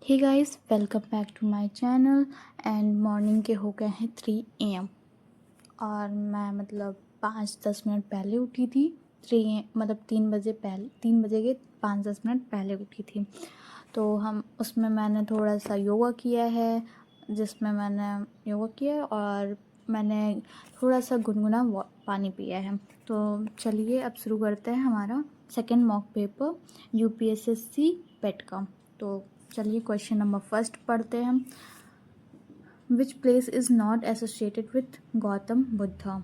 Hey guys, welcome back to my channel. And morning के हो गए हैं 3 AM और मैं 5-10 मिनट पहले उठी थी। 3 बजे पहले, 3 बजे के 5-10 मिनट पहले उठी थी। तो मैंने थोड़ा सा योगा किया है, और मैंने थोड़ा सा गुनगुना पानी पिया है। तो चलिए अब शुरू करते हैं हमारा सेकेंड मॉक पेपर UPSSC पेट का। तो चलिए क्वेश्चन नंबर फर्स्ट पढ़ते हैं। Which place is not associated with Gautam Buddha.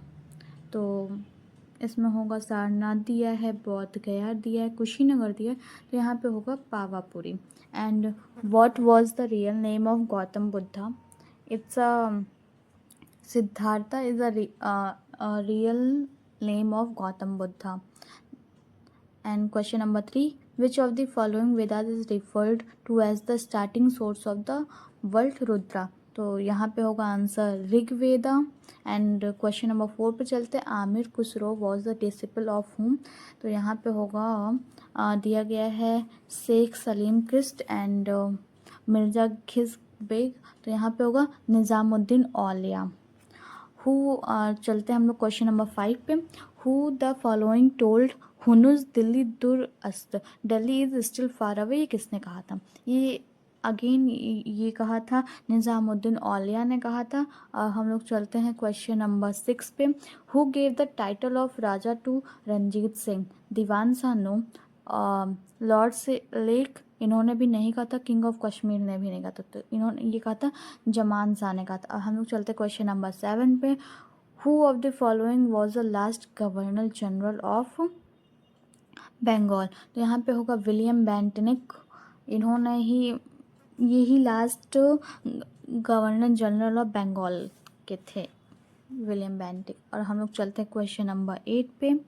तो इसमें होगा सारनाथ दिया है, बौद्ध गया दिया है, कुशीनगर दिया है, तो यहाँ पे होगा Pawapuri. And what was the real name of Gautam Buddha? It's Siddhartha is a real name of Gautam Buddha. And question number 3, which of the following Vedas is referred to as the starting source of the world Rudra? तो यहाँ पे होगा answer Rigveda. And question number 4 पे चलते हैं। Amir Khusro was the disciple of whom? तो यहाँ पे होगा दिया गया है शेख सलीम क्रिस्ट एंड मिर्जा खिज बेग। तो यहाँ पे होगा निज़ामुद्दीन औलिया। चलते हैं हम लोग क्वेश्चन नंबर 5 पे। हु द फॉलोइंग टोल्ड हुनुस दिल्ली दुर अस्त, Delhi is still far away? ये किसने कहा था? ये कहा था निज़ामुद्दीन औलिया ने कहा था। हम लोग चलते हैं क्वेश्चन नंबर 6 पे। Who gave the title of raja to Ranjit Singh? Diwan Sanu, lord से लेक इन्होंने भी नहीं कहा था, किंग ऑफ कश्मीर ने भी नहीं कहा था, तो इन्होंने ये कहा था जमान शाह ने कहा था। हम लोग चलते क्वेश्चन नंबर 7 पे। Who of the following was the last governor general of Bengal? तो यहाँ पे होगा विलियम बेंटिक। इन्होंने ही यही last governor general of Bengal के थे, विलियम बेंटिक। और हम लोग चलते हैं क्वेश्चन नंबर 8 पे।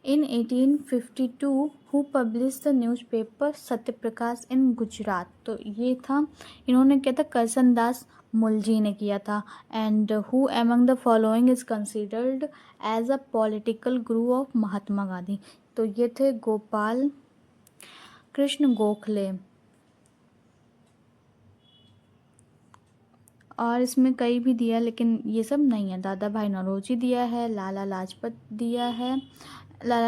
In 1852 who publish the newspaper Satyaprakash in Gujarat? तो ये था, इन्होंने किया था करसनदास मुलजी ने किया था। And who among the following is considered as a political guru of Mahatma Gandhi? तो ये थे गोपाल कृष्ण गोखले। और इसमें कई भी दिया लेकिन ये सब नहीं है। दादा भाई नौरोजी दिया है, लाला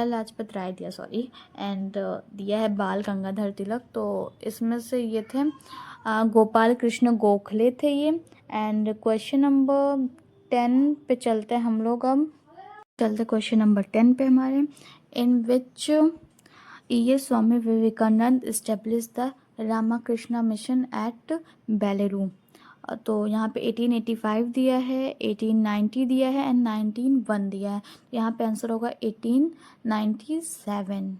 लाजपत राय दिया, सॉरी। एंड दिया है बाल गंगाधर तिलक। तो इसमें से ये थे गोपाल कृष्ण गोखले थे ये। एंड क्वेश्चन नंबर 10 पे चलते हैं हम लोग। अब चलते क्वेश्चन नंबर 10 पे हमारे। In which year Swami Vivekananda establish the Ramakrishna Mission at Belur? तो यहाँ पे 1885 दिया है, 1890 दिया है एंड 1901 दिया है। यहाँ पे आंसर होगा 1897।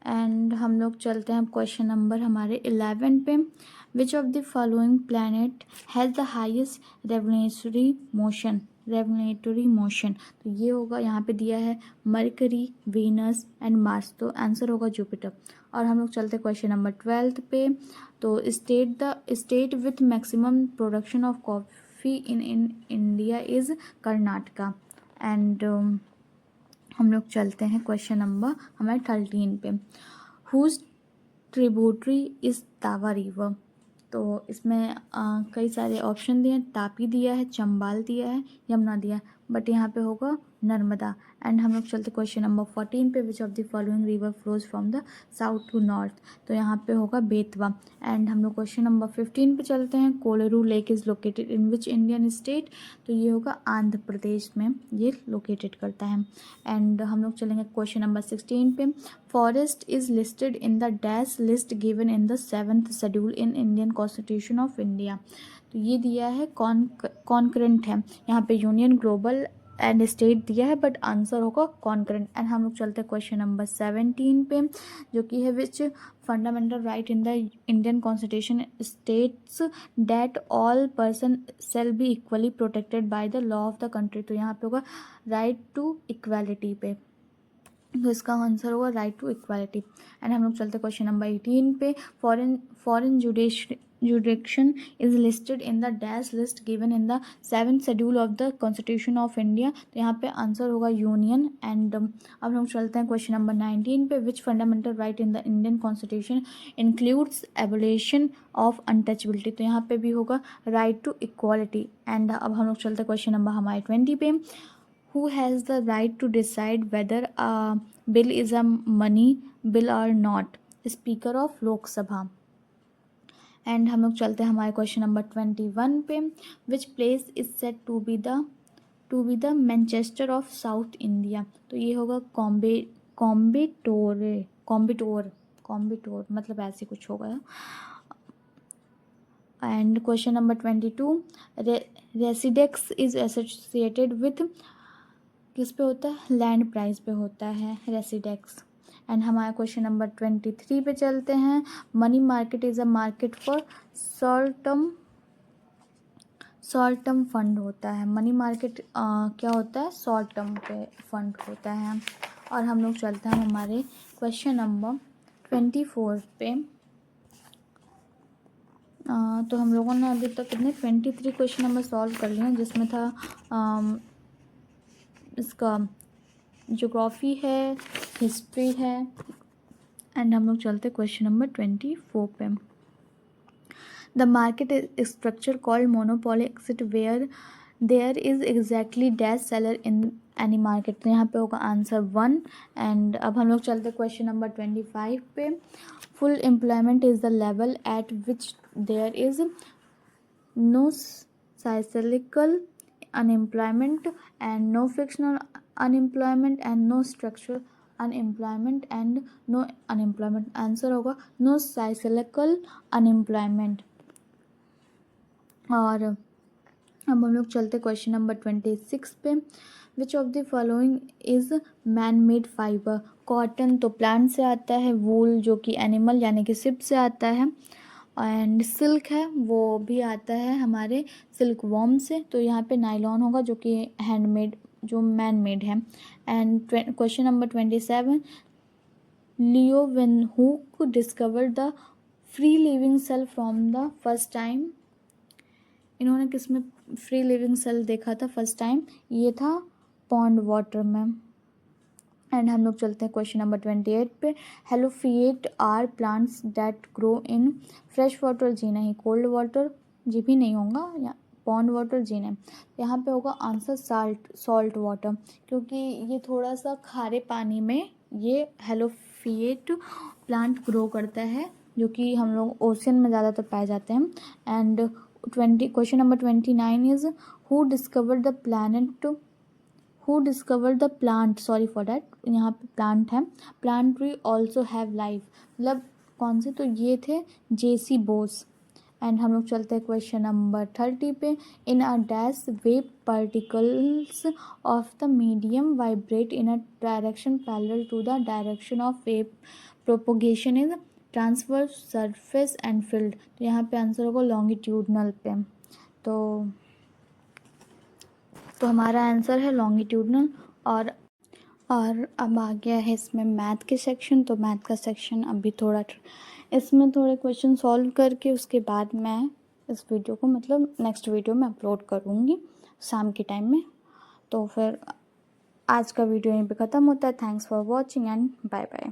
एंड हम लोग चलते हैं क्वेश्चन नंबर हमारे 11 पे। Which of the following planet has the highest revolutionary motion? तो ये होगा, यहाँ पे दिया है मरकरी, वीनस एंड मार्स। तो आंसर होगा जुपिटर। और हम लोग चलते क्वेश्चन नंबर 12 पे। तो state with maximum production of coffee in India is Karnataka. And हम लोग चलते हैं क्वेश्चन नंबर हमारे 13 पे। Whose tributary is Tawa river? तो इसमें कई सारे ऑप्शन दिए हैं। तापी दिया है, चंबाल दिया है, यमुना दिया है, बट यहाँ पे होगा नर्मदा। एंड हम लोग चलते क्वेश्चन नंबर 14 पे। Which of the following river flows from the south to north? तो यहाँ पे होगा बेतवा। एंड हम लोग क्वेश्चन नंबर 15 पे चलते हैं। Kolleru lake is located in which Indian state? तो ये होगा आंध्र प्रदेश में ये लोकेटेड करता है। एंड हम लोग चलेंगे क्वेश्चन नंबर 16 पे। Forest is listed in the dash list given in the 7th schedule in Indian constitution of India? तो ये दिया है कॉन्करेंट है, यहाँ पे यूनियन, ग्लोबल एंड स्टेट दिया है, बट आंसर होगा कॉन्करेंट। एंड हम लोग चलते हैं क्वेश्चन नंबर 17 पे, जो कि है which fundamental right in the Indian constitution states that all person shall be equally protected by the law of the country? तो यहाँ पे होगा राइट टू इक्वालिटी पे, तो इसका आंसर होगा राइट टू इक्वालिटी। एंड हम लोग चलते क्वेश्चन नंबर 18 पे। Foreign jurisdiction is listed in the dash list given in the 7th schedule of the Constitution of India. तो यहाँ पे आंसर होगा यूनियन. एंड अब हम चलते हैं क्वेश्चन नंबर 19 पे. Which fundamental right in the Indian constitution includes abolition of untouchability. तो यहाँ पे भी होगा राइट टू इक्वालिटी. एंड अब हम लोग चलते हैं क्वेश्चन नंबर हमारे 20 पे. Who has the right to decide whether a bill is a money bill or not? Speaker of Lok Sabha. And हम लोग चलते हैं हमारे क्वेश्चन नंबर 21 पे. Which place is set to be the Manchester of south India. तो ये होगा कॉम्बिटोर मतलब ऐसे कुछ होगा. And question number 22. Residex is associated with किस पे होता है? लैंड प्राइस पे होता है रेसिडेक्स. एंड हमारा क्वेश्चन नंबर 23 पे चलते हैं. Money market is a market for short term fund होता है. मनी मार्केट क्या होता है? शॉर्ट टर्म पे फंड होता है. और हम लोग चलते हैं हमारे क्वेश्चन नंबर 24 पे. तो हम लोगों ने अभी तक कितने 23 क्वेश्चन नंबर सॉल्व कर लिए हैं, जिसमें था इसका ज्योग्राफी है, हिस्ट्री है. एंड हम लोग चलते क्वेश्चन नंबर 24 पे. The market is structure called monopoly exist where there is exactly dash seller in any market. तो यहाँ पे होगा आंसर 1. एंड अब हम लोग चलते क्वेश्चन नंबर 25 पे. Full employment is the level at which there is no cyclical unemployment and no frictional unemployment and no structural unemployment and no unemployment. Answer होगा no cyclical unemployment. और अब हम लोग चलते क्वेश्चन नंबर 26 पे. Which of the following is man made fibre. Cotton तो plant से आता है, वूल जो कि एनिमल यानी कि शिप से आता है, एंड सिल्क है वो भी आता है हमारे सिल्क वॉर्म से. तो यहाँ पे नाइलॉन होगा जो कि हैंडमेड जो मैन मेड है. And question number 27. Leeuwenhoek discovered the free living cell from the first time. इन्होंने किस में फ्री लिविंग सेल देखा था फर्स्ट टाइम? ये था पॉन्ड वाटर में. एंड हम लोग चलते हैं क्वेश्चन नंबर 28 पे. Halophyte are plants that grow in fresh water. जी नहीं. कोल्ड वाटर जी भी नहीं होगा. या पॉन्ड वाटर जी नहीं. यहाँ पे होगा आंसर सॉल्ट वाटर, क्योंकि ये थोड़ा सा खारे पानी में ये हेलोफिएट प्लांट ग्रो करता है, जो कि हम लोग ओशन में ज़्यादातर पाए जाते हैं. And question number 29 is who discovered the plant. Sorry for that. यहाँ पे प्लांट है. Plant tree also have life. मतलब कौन से? तो ये थे जेसी बोस. एंड हम लोग चलते हैं क्वेश्चन नंबर 30 पे. In a dash wave particles of the medium vibrate in a direction parallel to the direction of wave propagation is transverse surface and field. तो यहाँ पे आंसर होगा लॉन्गिट्यूडनल पे. तो हमारा आंसर है लॉन्गिट्यूडनल. और अब आ गया है इसमें मैथ के सेक्शन. तो मैथ का सेक्शन अभी थोड़ा इसमें थोड़े क्वेश्चन सॉल्व करके उसके बाद मैं इस वीडियो को मतलब नेक्स्ट वीडियो में अपलोड करूँगी शाम के टाइम में. तो फिर आज का वीडियो यहीं पे ख़त्म होता है. Thanks for watching and bye bye.